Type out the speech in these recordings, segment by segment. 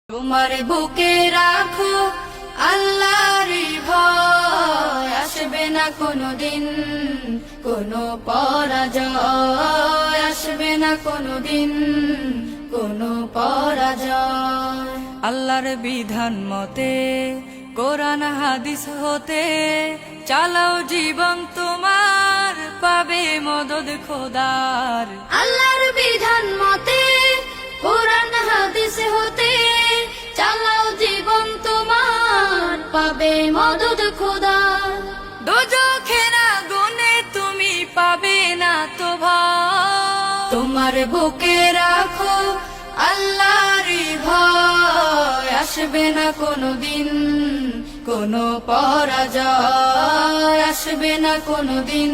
তোমার বুকে রাখো আল্লাহর ভয়, আসবে না কোনোদিন কোনো পরাজয়, আসবে না কোনোদিন কোনো পরাজয়। আল্লাহর বিধান মতে কোরআন হাদিস হতে চালাও জীবন তোমার, পাবে মদদ খোদার। আল্লাহর বিধান মতে কোরআন হাদিস হতে চালাও জীবন তোমার, পাবে মদদ খোদার। দোজখের আগুনে তুমি পাবে না তো ভয়, তোমার বুকে রাখো আল্লাহর ভয়, আসবে না কোনোদিন কোনো পরাজয়, আসবে না কোনোদিন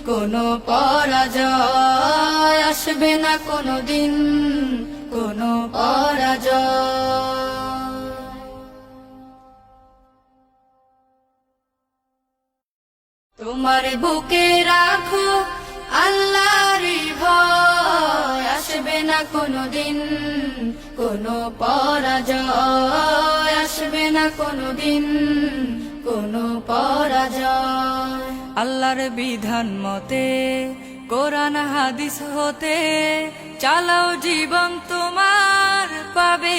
কোনো পরাজয়, আসবে না কোনোদিন কোনো পরাজয়। তোমার বুকে রাখো আল্লাহর ভয়, আসবে না কোনোদিন কোনো পরাজয়, আসবে না কোনোদিন কোনো পরাজয়। আল্লাহর বিধান মতে কোরআন হাদিস হতে চালাও জীবন তোমার, পাবে